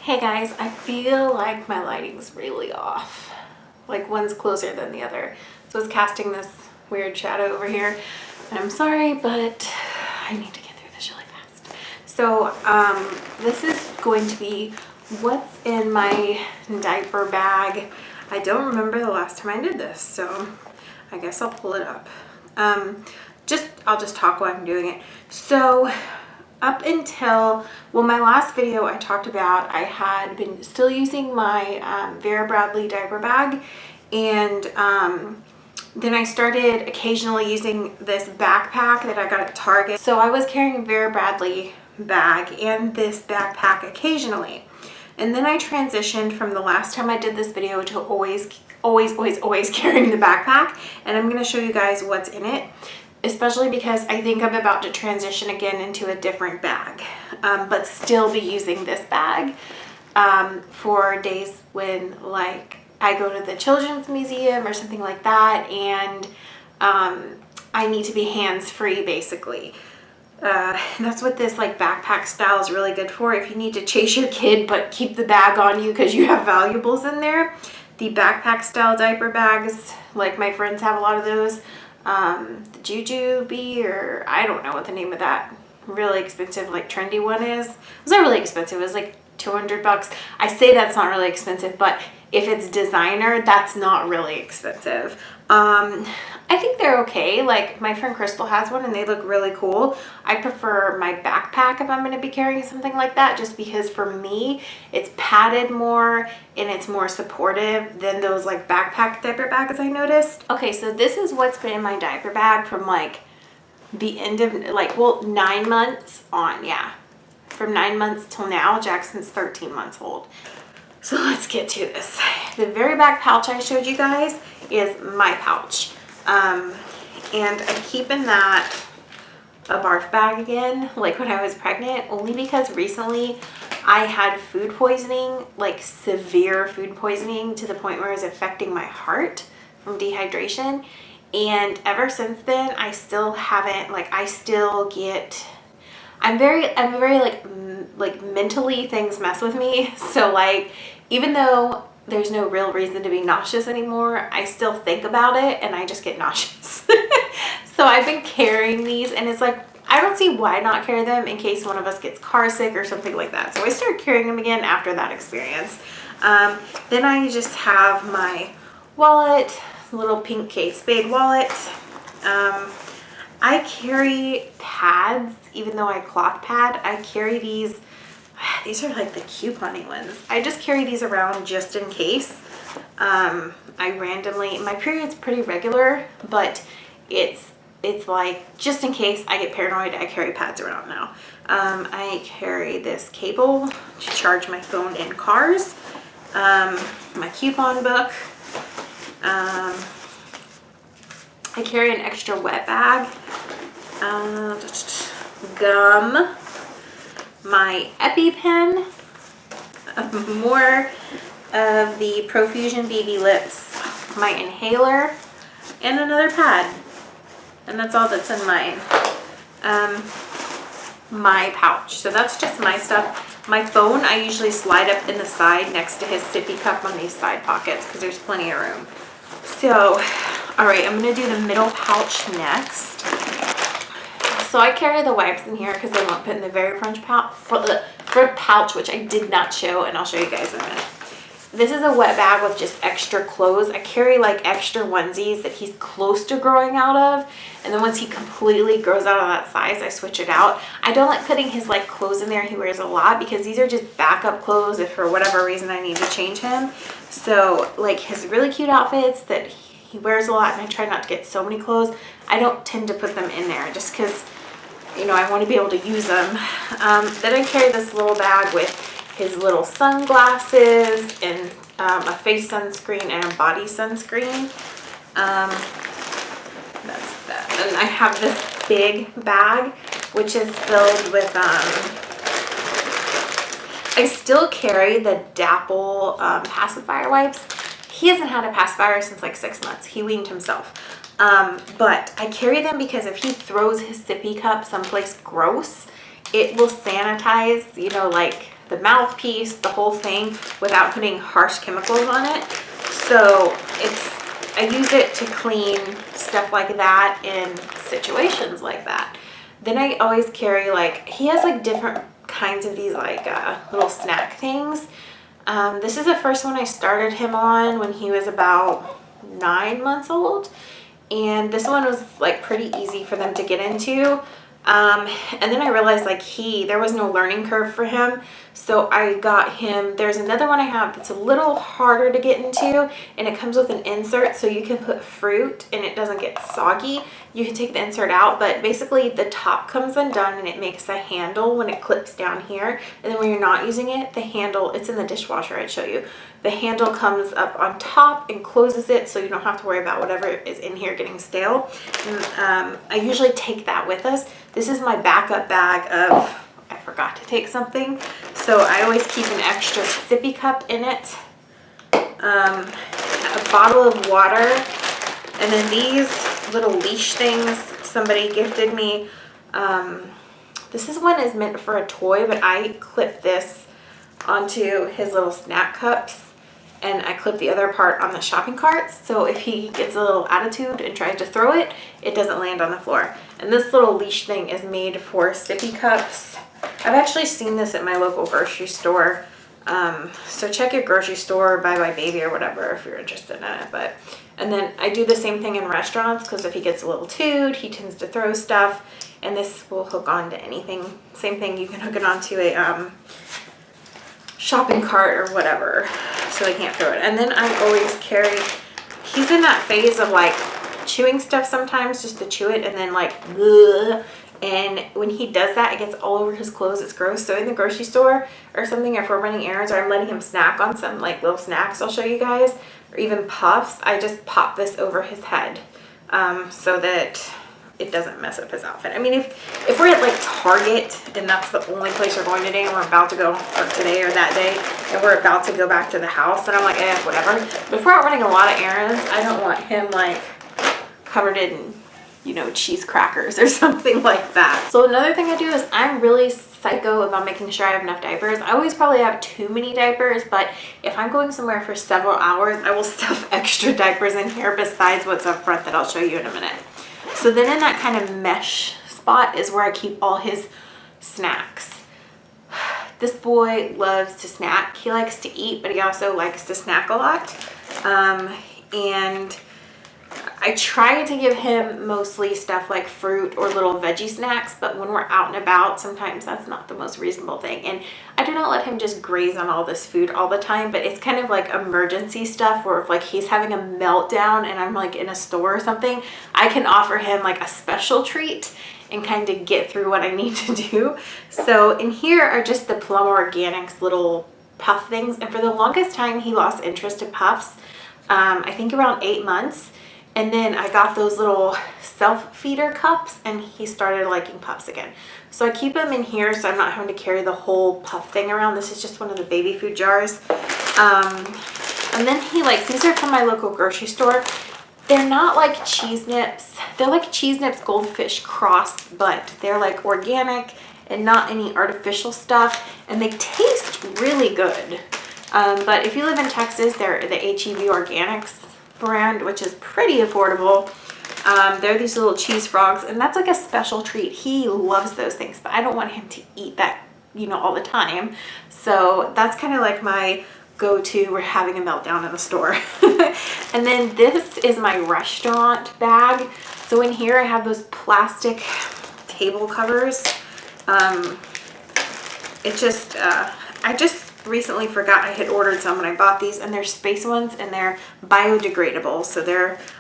Hey guys, I feel like my lighting's really off. Like one's closer than the other. So it's casting this weird shadow over here. And I'm sorry, but I need to get through this really fast. So this is going to be what's in my diaper bag. I don't remember the last time I did this, so I guess I'll pull it up. I'll just talk while I'm doing it. So up until, well, my last video I talked about, I had been still using my Vera Bradley diaper bag, and then I started occasionally using this backpack that I got at Target. So I was carrying a Vera Bradley bag and this backpack occasionally. And then I transitioned from the last time I did this video to always carrying the backpack. And I'm going to show you guys what's in it, especially because I think I'm about to transition again into a different bag, but still be using this bag for days when, like, I go to the children's museum or something like that, and I need to be hands-free basically. That's what this like backpack style is really good for. If you need to chase your kid but keep the bag on you because you have valuables in there. The backpack style diaper bags, like my friends have a lot of those. The Jujube, or I don't know what the name of that really expensive like trendy one is. It's not really expensive. It was like $200. I say that's not really expensive, but if it's designer, that's not really expensive. I think they're okay. Like my friend Crystal has one and they look really cool. I prefer my backpack if I'm going to be carrying something like that, just because for me it's padded more and it's more supportive than those like backpack diaper bags I noticed. Okay, so this is what's been in my diaper bag from like the end of like, well, 9 months on, yeah. From 9 months till now. Jackson's 13 months old. So let's get to this. The very back pouch I showed you guys is my pouch. And I'm keeping that a barf bag again, like when I was pregnant, only because recently I had food poisoning, like severe food poisoning to the point where it was affecting my heart from dehydration. And ever since then, I still haven't, like, I still get, I'm very like mentally things mess with me. So like, even though there's no real reason to be nauseous anymore, I still think about it and I just get nauseous. So I've been carrying these, and it's like, I don't see why not carry them in case one of us gets car sick or something like that. So I started carrying them again after that experience. Then I just have my wallet, little pink Kate Spade wallet. I carry pads, even though I cloth pad. I carry these are like the couponing ones. I just carry these around just in case. I randomly, my period's pretty regular, but it's like just in case I get paranoid, I carry pads around now. I carry this cable to charge my phone in cars, my coupon book. I carry an extra wet bag, gum, my EpiPen, more of the Profusion BB Lips, my inhaler, and another pad. And that's all that's in mine. My pouch. So that's just my stuff. My phone, I usually slide up in the side next to his sippy cup on these side pockets because there's plenty of room. So, all right, I'm going to do the middle pouch next. So I carry the wipes in here because they won't fit in the very front pouch, which I did not show, and I'll show you guys in a minute. This is a wet bag with just extra clothes. I carry like extra onesies that he's close to growing out of, and then once he completely grows out of that size, I switch it out. I don't like putting his like clothes in there he wears a lot because these are just backup clothes if for whatever reason I need to change him. So like his really cute outfits that he wears a lot, and I try not to get so many clothes, I don't tend to put them in there just because, you know, I want to be able to use them. Then I carry this little bag with his little sunglasses and a face sunscreen and a body sunscreen. That's that. And I have this big bag, which is filled with, I still carry the Dapple pacifier wipes. He hasn't had a pacifier since like 6 months. He weaned himself. But I carry them because if he throws his sippy cup someplace gross, it will sanitize, you know, like the mouthpiece, the whole thing, without putting harsh chemicals on it. So I use it to clean stuff like that in situations like that. Then I always carry, like, he has like different kinds of these like little snack things. This is the first one I started him on when he was about 9 months old. And this one was like pretty easy for them to get into. And then I realized like there was no learning curve for him. So I got him, there's another one I have that's a little harder to get into, and it comes with an insert so you can put fruit and it doesn't get soggy. You can take the insert out, but basically the top comes undone and it makes a handle when it clips down here. And then when you're not using it, the handle, it's in the dishwasher, I'd show you. The handle comes up on top and closes it so you don't have to worry about whatever is in here getting stale. And I usually take that with us. This is my backup bag of, I forgot to take something. So I always keep an extra sippy cup in it, a bottle of water, and then these little leash things somebody gifted me. This one is meant for a toy, but I clip this onto his little snack cups, and I clip the other part on the shopping carts, so if he gets a little attitude and tries to throw it, it doesn't land on the floor. And this little leash thing is made for sippy cups. I've actually seen this at my local grocery store. So check your grocery store, Buy My Baby or whatever if you're interested in it. And then I do the same thing in restaurants, because if he gets a little toot, he tends to throw stuff, and this will hook on to anything. Same thing, you can hook it onto a shopping cart or whatever, so they can't throw it. And then I always carry, he's in that phase of like chewing stuff sometimes just to chew it, and then like ugh. And when he does that, it gets all over his clothes. It's gross. So in the grocery store or something, if we're running errands or I'm letting him snack on some like little snacks I'll show you guys, or even puffs, I just pop this over his head so that it doesn't mess up his outfit. I mean, if we're at like Target and that's the only place we're going today, and we're about to go, or today or that day, and we're about to go back to the house, and I'm like, whatever. But if we're out running a lot of errands, I don't want him like covered in, you know, cheese crackers or something like that. So another thing I do is I'm really psycho about making sure I have enough diapers. I always probably have too many diapers, but if I'm going somewhere for several hours, I will stuff extra diapers in here besides what's up front that I'll show you in a minute. So then in that kind of mesh spot is where I keep all his snacks. This boy loves to snack. He likes to eat, but he also likes to snack a lot. And I try to give him mostly stuff like fruit or little veggie snacks, but when we're out and about, sometimes that's not the most reasonable thing. And I do not let him just graze on all this food all the time, but it's kind of like emergency stuff where if like he's having a meltdown and I'm like in a store or something, I can offer him like a special treat and kind of get through what I need to do. So in here are just the Plum Organics little puff things. And for the longest time, he lost interest in puffs. I think around 8 months. And then I got those little self-feeder cups and he started liking puffs again. So I keep them in here so I'm not having to carry the whole puff thing around. This is just one of the baby food jars. And then he likes, these are from my local grocery store. They're not like cheese nips. They're like cheese nips Goldfish crossed, but they're like organic and not any artificial stuff. And they taste really good. But if you live in Texas, they're the HEB Organics brand, which is pretty affordable. They're these little cheese frogs, and that's like a special treat. He loves those things, but I don't want him to eat that, you know, all the time. So that's kind of like my go-to. We're having a meltdown in the store. And then this is my restaurant bag. So in here I have those plastic table covers. I just recently forgot I had ordered some when I bought these, and they're space ones and they're biodegradable. So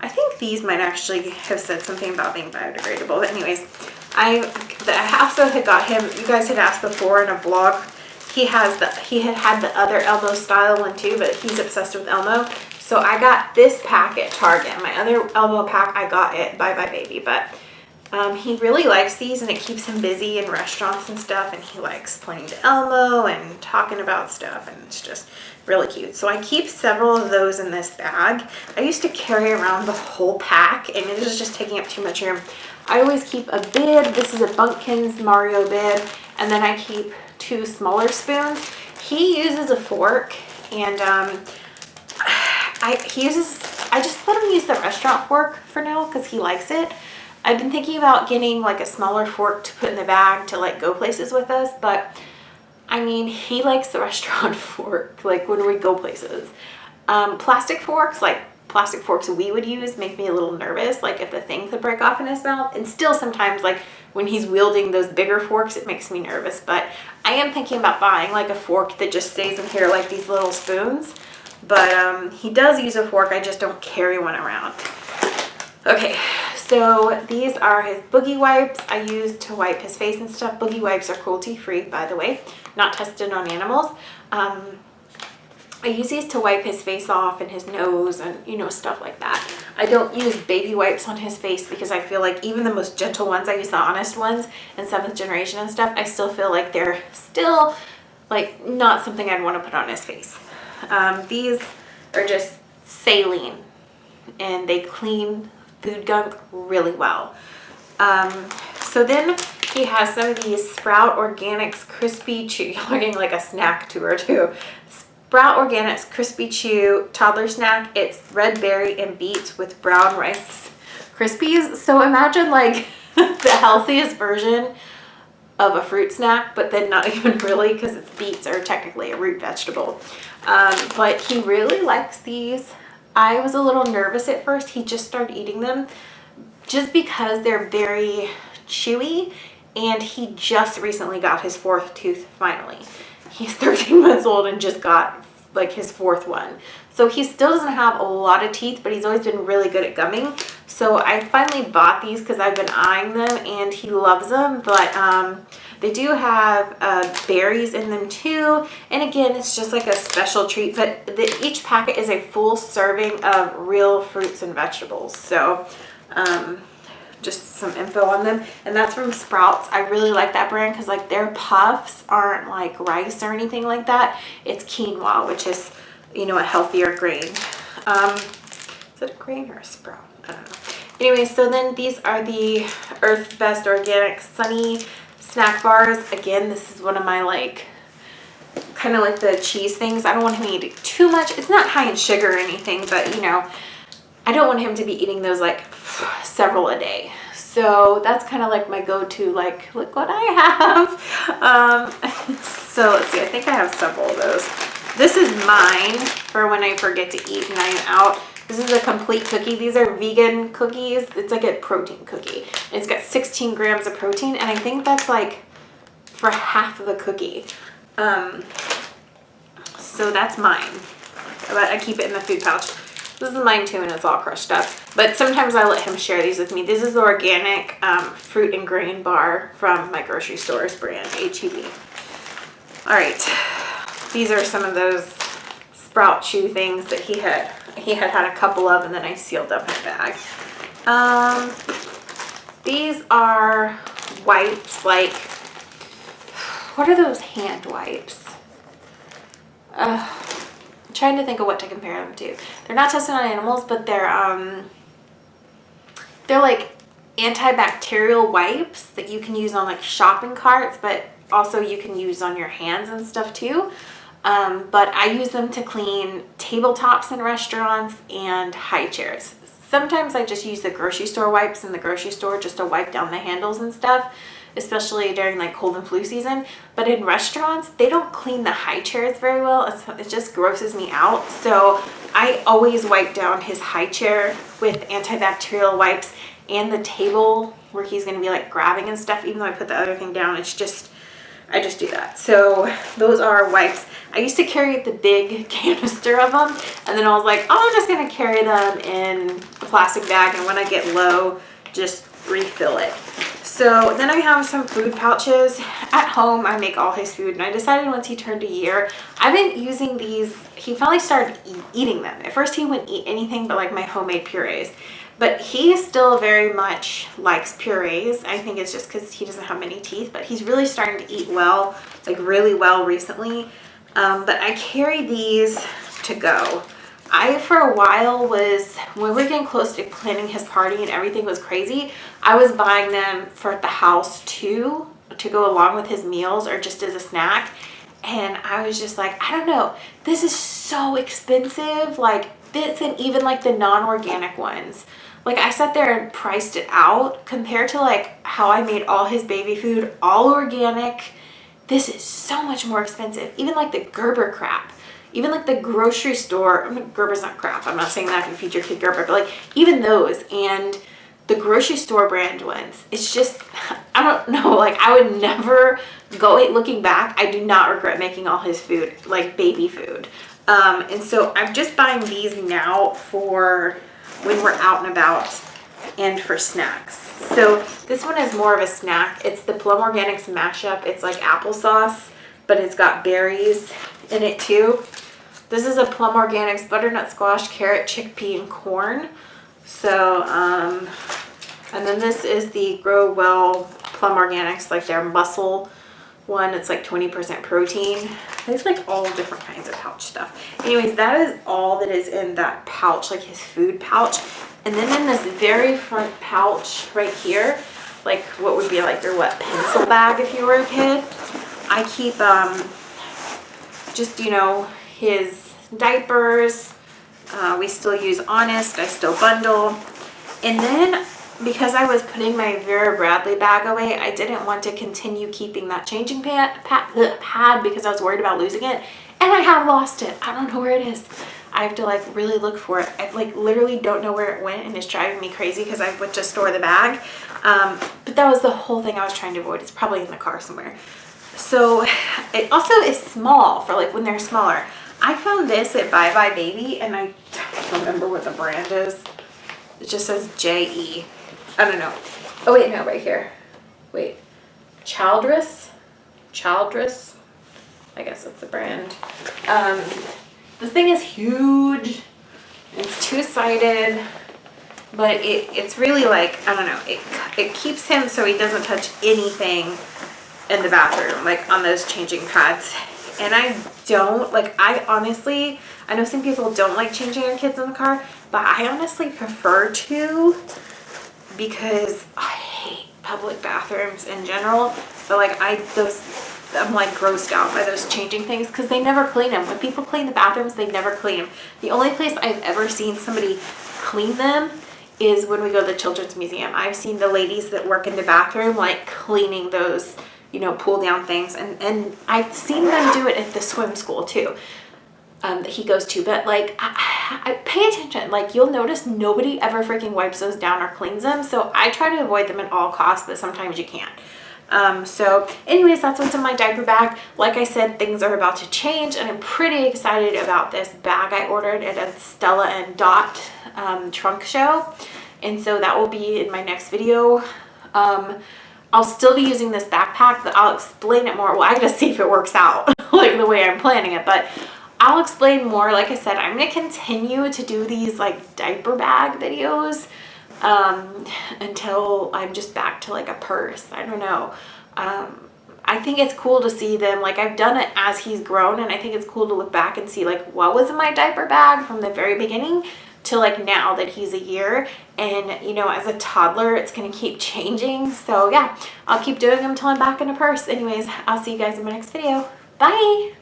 I think these might actually have said something about being biodegradable. But anyways, I also had got him, you guys had asked before in a vlog, he had the other Elmo style one too, but he's obsessed with Elmo. So I got this pack at Target. My other Elmo pack I got at Buy My Baby, but he really likes these, and it keeps him busy in restaurants and stuff, and he likes pointing to Elmo and talking about stuff, and it's just really cute. So I keep several of those in this bag. I used to carry around the whole pack, and it was just taking up too much room. I always keep a bib. This is a Bunkins Mario bib, and then I keep 2 smaller spoons. He uses a fork, and I just let him use the restaurant fork for now because he likes it. I've been thinking about getting like a smaller fork to put in the bag to like go places with us, but I mean, he likes the restaurant fork, like when we go places. Plastic forks, like plastic forks we would use, make me a little nervous, like if the thing could break off in his mouth. And still sometimes, like when he's wielding those bigger forks, it makes me nervous. But I am thinking about buying like a fork that just stays in here like these little spoons. But he does use a fork, I just don't carry one around. Okay, so these are his boogie wipes I use to wipe his face and stuff. Boogie wipes are cruelty-free, by the way, not tested on animals. I use these to wipe his face off and his nose and, you know, stuff like that. I don't use baby wipes on his face because I feel like even the most gentle ones, I use the Honest ones and 7th generation and stuff, I still feel like they're still like not something I'd want to put on his face. These are just saline and they clean food gunk really well. So then he has some of these Sprout Organics Crispy Chew. You're looking like a snack tour too. Sprout Organics Crispy Chew Toddler Snack. It's red berry and beets with brown rice Krispies. So imagine like the healthiest version of a fruit snack, but then not even really because it's beets are technically a root vegetable. But he really likes these. I was a little nervous at first. He just started eating them just because they're very chewy, and he just recently got his 4th tooth finally. He's 13 months old and just got like his 4th one. So he still doesn't have a lot of teeth, but he's always been really good at gumming. So I finally bought these because I've been eyeing them and he loves them, but they do have berries in them too. And again, it's just like a special treat, but each packet is a full serving of real fruits and vegetables. So just some info on them, and that's from Sprouts. I really like that brand because like their puffs aren't like rice or anything like that. It's quinoa, which is, you know, a healthier grain. Is it a grain or a sprout? I don't know. Anyway, so then these are the Earth's Best Organic Sunny snack bars. Again, this is one of my like kind of like the cheese things. I don't want him to eat too much. It's not high in sugar or anything, but you know, I don't want him to be eating those like several a day. So that's kind of like my go-to, like, look what I have. So let's see, I think I have several of those. This is mine for when I forget to eat and I'm out. This is a complete cookie. These are vegan cookies. It's like a protein cookie. It's got 16 grams of protein, and I think that's like for half of the cookie. So that's mine. But I keep it in the food pouch. This is mine too, and it's all crushed up. But sometimes I let him share these with me. This is the organic fruit and grain bar from my grocery store's brand, H-E-B. All right, these are some of those Sprout Chew things that he had a couple of, and then I sealed up his bag. These are wipes, like, what are those hand wipes? I'm trying to think of what to compare them to. They're not tested on animals, but they're like antibacterial wipes that you can use on like shopping carts, but also you can use on your hands and stuff too. But I use them to clean tabletops in restaurants and high chairs. Sometimes I just use the grocery store wipes in the grocery store just to wipe down the handles and stuff, especially during like cold and flu season. But in restaurants, they don't clean the high chairs very well. It just grosses me out. So I always wipe down his high chair with antibacterial wipes, and the table where he's going to be like grabbing and stuff, even though I put the other thing down. It's just, I just do that. So those are wipes. I used to carry the big canister of them, and then I was like, oh, I'm just going to carry them in a plastic bag, and when I get low, just refill it. So then I have some food pouches. At home, I make all his food, and I decided once he turned a year, I've been using these. He finally started eating them. At first, he wouldn't eat anything but like my homemade purees. But he still very much likes purees. I think it's just because he doesn't have many teeth, but he's really starting to eat well, like really well recently. But I carry these to go. I, for a while, was, when we were getting close to planning his party and everything was crazy, I was buying them for the house too. to go along with his meals or just as a snack. And I was just like, I don't know, this is so expensive. Like this, and even like the non-organic ones. Like I sat there and priced it out compared to like how I made all his baby food, all organic. This is so much more expensive. Even like the Gerber crap, even like the grocery store, Gerber's not crap. I'm not saying that if you feed your kid Gerber, but like even those and the grocery store brand ones, it's just, I don't know, like I would never go, looking back, I do not regret making all his food, like baby food. And so I'm just buying these now for when we're out and about and for snacks. So this one is more of a snack. It's the Plum Organics mashup. It's like applesauce, but it's got berries in it too. This is a Plum Organics butternut squash, carrot, chickpea, and corn. So, and then this is the Grow Well Plum Organics, like their muscle one. It's like 20% protein. There's like all different kinds of pouch stuff. Anyways, that is all that is in that pouch, like his food pouch. And then in this very front pouch right here, like what would be like your pencil bag if you were a kid, I keep just, you know, his diapers. We still use Honest. I still bundle. And then because I was putting my Vera Bradley bag away, I didn't want to continue keeping that changing pad because I was worried about losing it. And I have lost it. I don't know where it is. I have to like really look for it. I like literally don't know where it went, and it's driving me crazy because I went to store the bag. But that was the whole thing I was trying to avoid. It's probably in the car somewhere. So it also is small for like when they're smaller. I found this at Bye Bye Baby, and I don't remember what the brand is. It just says JE. I don't know. Oh wait, no, right here. Wait, Childress. I guess that's the brand. This thing is huge. It's two-sided, but it's really like, I don't know. It keeps him so he doesn't touch anything in the bathroom, like on those changing pads. And I don't like. I honestly, I know some people don't like changing their kids in the car, but I honestly prefer to, because I hate public bathrooms in general. But like I'm like grossed out by those changing things because they never clean them. When people clean the bathrooms, they never clean them. The only place I've ever seen somebody clean them is when we go to the Children's Museum. I've seen the ladies that work in the bathroom like cleaning those, you know, pull down things, and I've seen them do it at the swim school too, that he goes to. But like I pay attention, like you'll notice nobody ever freaking wipes those down or cleans them. So I try to avoid them at all costs, but sometimes you can't. So anyways, that's what's in my diaper bag. Like I said, things are about to change, and I'm pretty excited about this bag I ordered at a Stella and Dot trunk show, and so that will be in my next video. I'll still be using this backpack, but I'll explain it more. Well, I gotta see if it works out like the way I'm planning it, but I'll explain more. Like I said, I'm gonna continue to do these like diaper bag videos until I'm just back to like a purse. I don't know. I think it's cool to see them. Like I've done it as he's grown, and I think it's cool to look back and see like what was in my diaper bag from the very beginning to like now that he's a year. And you know, as a toddler, it's gonna keep changing. So yeah, I'll keep doing them till I'm back in a purse. Anyways, I'll see you guys in my next video. Bye.